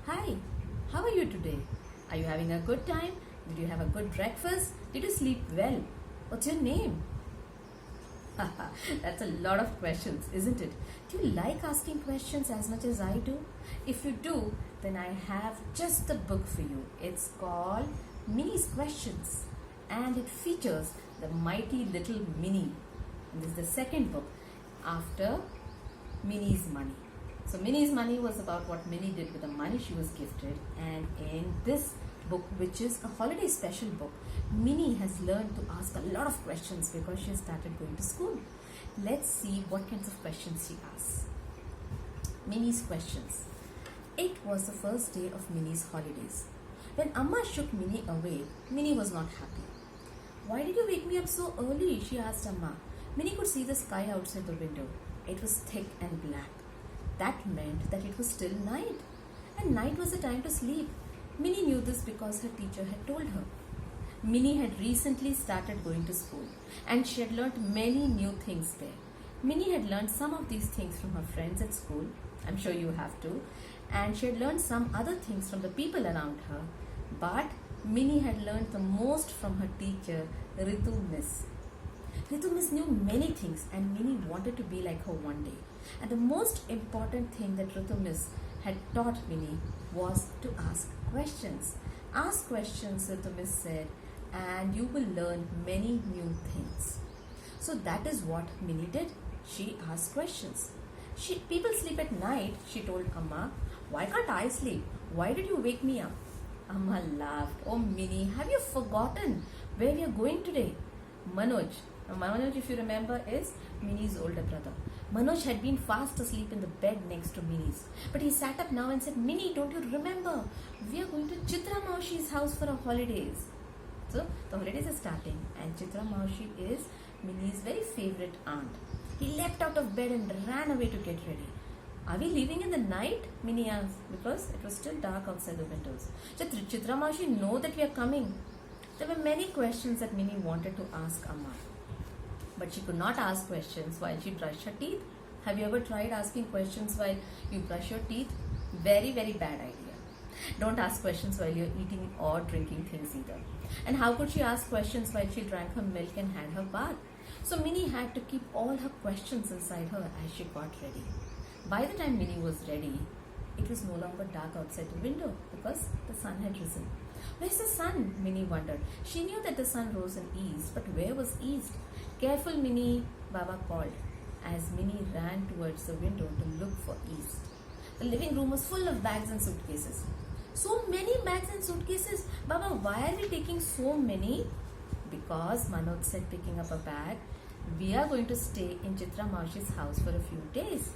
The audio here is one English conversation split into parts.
Hi, how are you today? Are you having a good time? Did you have a good breakfast? Did you sleep well? What's your name? That's a lot of questions, isn't it? Do you like asking questions as much as I do? If you do, then I have just the book for you. It's called Minnie's Questions and it features the mighty little Minnie. And this is the second book after Minnie's Money. So Minnie's Money was about what Minnie did with the money she was gifted, and in this book, which is a holiday special book, Minnie has learned to ask a lot of questions because she has started going to school. Let's see what kinds of questions she asks. Minnie's questions. It was the first day of Minnie's holidays. When Amma shook Minnie awake, Minnie was not happy. Why did you wake me up so early? She asked Amma. Minnie could see the sky outside the window. It was thick and black. That meant that it was still night. And night was the time to sleep. Minnie knew this because her teacher had told her. Minnie had recently started going to school and she had learnt many new things there. Minnie had learned some of these things from her friends at school. I'm sure you have too. And she had learned some other things from the people around her. But Minnie had learned the most from her teacher, Ritu Miss. Ritu Miss knew many things and Minnie wanted to be like her one day. And the most important thing that Ritu Miss had taught Minnie was to ask questions. Ask questions, Ritu Miss said, and you will learn many new things. So that is what Minnie did. She asked questions. People sleep at night, she told Amma. Why can't I sleep? Why did you wake me up? Amma laughed. Oh Minnie, have you forgotten where we are going today? Manoj. Now, Manoj, if you remember, is Minnie's older brother. Manoj had been fast asleep in the bed next to Minnie's. But he sat up now and said, Minnie, don't you remember? We are going to Chitra Maushi's house for our holidays. So, the holidays are starting and Chitra Maushi is Minnie's very favorite aunt. He leapt out of bed and ran away to get ready. Are we leaving in the night? Minnie asked, because it was still dark outside the windows. Did Chitra Maushi know that we are coming? There were many questions that Minnie wanted to ask Amma. But she could not ask questions while she brushed her teeth. Have you ever tried asking questions while you brush your teeth? Very, very bad idea. Don't ask questions while you're eating or drinking things either. And how could she ask questions while she drank her milk and had her bath? So Minnie had to keep all her questions inside her as she got ready. By the time Minnie was ready, it was no longer dark outside the window because the sun had risen. Where's the sun? Minnie wondered. She knew that the sun rose in east, but where was east? Careful, Minnie, Baba called as Minnie ran towards the window to look for east. The living room was full of bags and suitcases. So many bags and suitcases. Baba, why are we taking so many? Because Manoj said, picking up a bag, we are going to stay in Chitra Maushi's house for a few days.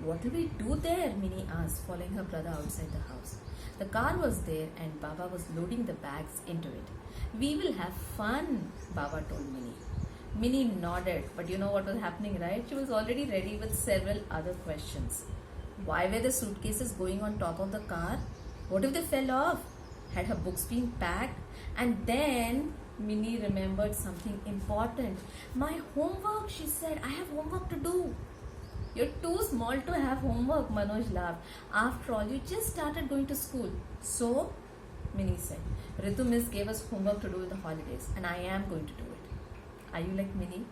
What will we do there? Minnie asked, following her brother outside the house. The car was there and Baba was loading the bags into it. We will have fun, Baba told Minnie. Minnie nodded, but you know what was happening, right? She was already ready with several other questions. Why were the suitcases going on top of the car? What if they fell off? Had her books been packed? And then Minnie remembered something important. My homework, she said. I have homework to do. You're too small to have homework, Manoj laughed. After all, you just started going to school. So, Minnie said, Ritu Miss gave us homework to do in the holidays and I am going to do it. Are you like Minnie?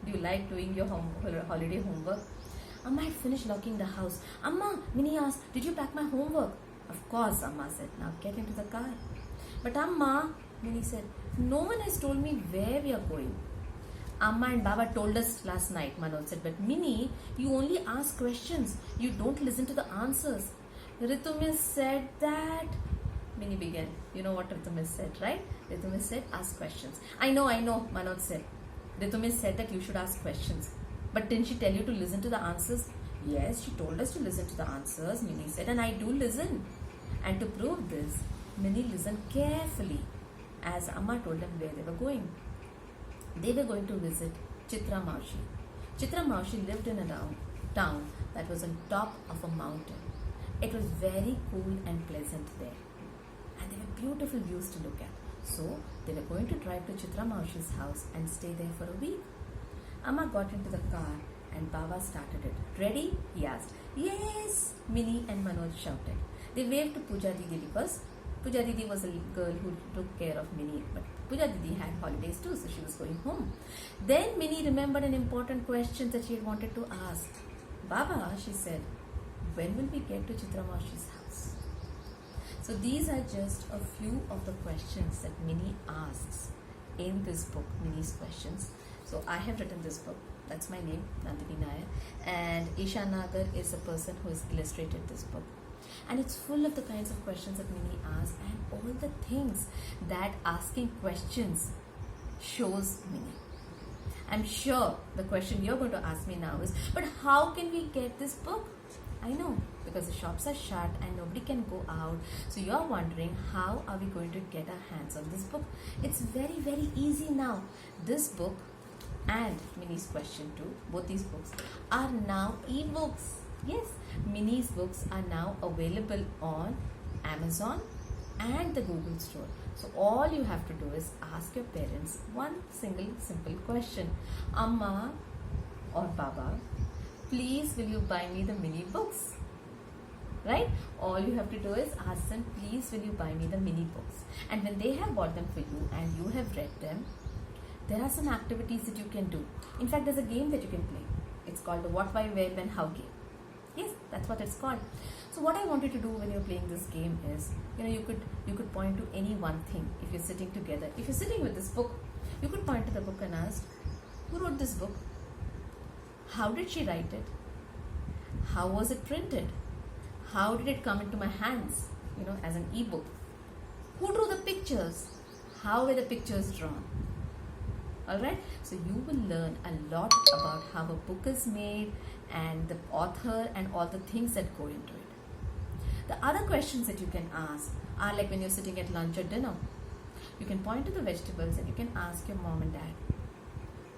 Do you like doing your holiday homework? Amma had finished locking the house. Amma, Minnie asked, did you pack my homework? Of course, Amma said. Now get into the car. But Amma, Minnie said, no one has told me where we are going. Amma and Baba told us last night, Manoj said, but Minnie, you only ask questions. You don't listen to the answers. Ritu Miss said that. Minnie began. You know what Ritu Miss said, right? Ritu Miss said, ask questions. I know, Manoj said. Ritu Miss said that you should ask questions. But didn't she tell you to listen to the answers? Yes, she told us to listen to the answers, Minnie said, and I do listen. And to prove this, Minnie listened carefully as Amma told them where they were going. They were going to visit Chitra Maushi. Chitra Maushi lived in a town that was on top of a mountain. It was very cool and pleasant there. And there were beautiful views to look at. So they were going to drive to Chitra Maushi's house and stay there for a week. Amma got into the car and Baba started it. Ready? He asked. Yes, Minnie and Manoj shouted. They waved to Pooja Didi because Pooja Didi was a girl who took care of Minnie, but Pooja Didi had holidays too, so she was going home. Then Minnie remembered an important question that she had wanted to ask. Baba, she said, when will we get to Chitra Mausi's house? So these are just a few of the questions that Minnie asks in this book, Minnie's Questions. So I have written this book. That's my name, Nandini Nair. And Isha Nagar is the person who has illustrated this book. And it's full of the kinds of questions that Minnie asks and all the things that asking questions shows Minnie. I'm sure the question you're going to ask me now is, but how can we get this book? I know, because the shops are shut and nobody can go out. So you're wondering, how are we going to get our hands on this book? It's very, very easy now. This book and Minnie's Question too, both these books are now e-books. Yes, Minnie's books are now available on Amazon and the Google Store. So all you have to do is ask your parents one single simple question. Amma or Baba, please will you buy me the Minnie books? Right? All you have to do is ask them, please will you buy me the Minnie books? And when they have bought them for you and you have read them, there are some activities that you can do. In fact, there's a game that you can play. It's called the What, Why, Where, When, How game. Yes, that's what it's called. So what I want you to do when you're playing this game is, you could point to any one thing if you're sitting together. If you're sitting with this book, you could point to the book and ask, who wrote this book? How did she write it? How was it printed? How did it come into my hands, as an e-book? Who drew the pictures? How were the pictures drawn? Alright, so you will learn a lot about how a book is made and the author and all the things that go into it. The other questions that you can ask are like when you're sitting at lunch or dinner. You can point to the vegetables and you can ask your mom and dad,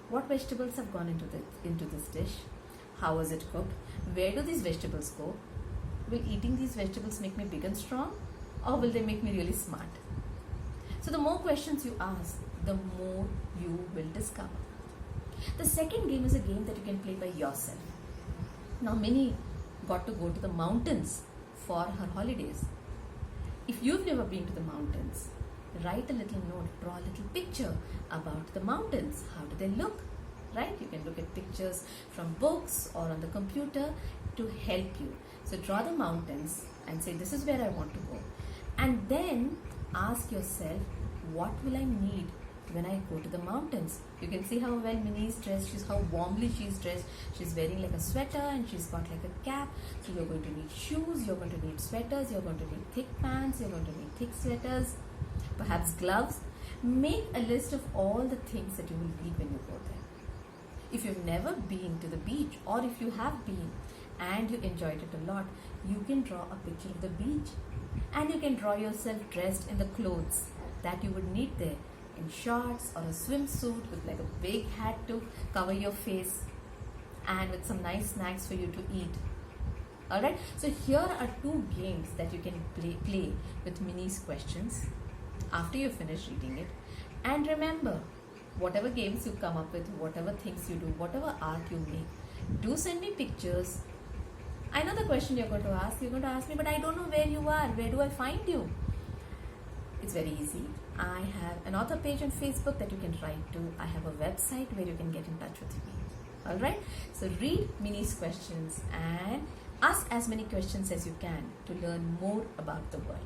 what vegetables have gone into this dish? How was it cooked? Where do these vegetables go? Will eating these vegetables make me big and strong? Or will they make me really smart? So the more questions you ask, the more you will discover. The second game is a game that you can play by yourself. Now Minnie got to go to the mountains for her holidays. If you've never been to the mountains, write a little note, draw a little picture about the mountains. How do they look? Right? You can look at pictures from books or on the computer to help you. So draw the mountains and say, this is where I want to go. And then ask yourself, what will I need when I go to the mountains? You can see how well Minnie is dressed, how warmly she's dressed. She's wearing like a sweater and she's got like a cap. So you're going to need shoes, you're going to need sweaters, you're going to need thick pants, you're going to need thick sweaters, perhaps gloves. Make a list of all the things that you will need when you go there. If you've never been to the beach, or if you have been and you enjoyed it a lot, you can draw a picture of the beach and you can draw yourself dressed in the clothes that you would need there, in shorts or a swimsuit with like a big hat to cover your face and with some nice snacks for you to eat. Alright, so here are two games that you can play with Minnie's Questions after you finish reading it. And remember, whatever games you come up with, whatever things you do, whatever art you make, do send me pictures. I know the question you're going to ask me, but I don't know where you are. Where do I find you? It's very easy. I have an author page on Facebook that you can write to. I have a website where you can get in touch with me. Alright? So read Minnie's Questions and ask as many questions as you can to learn more about the world.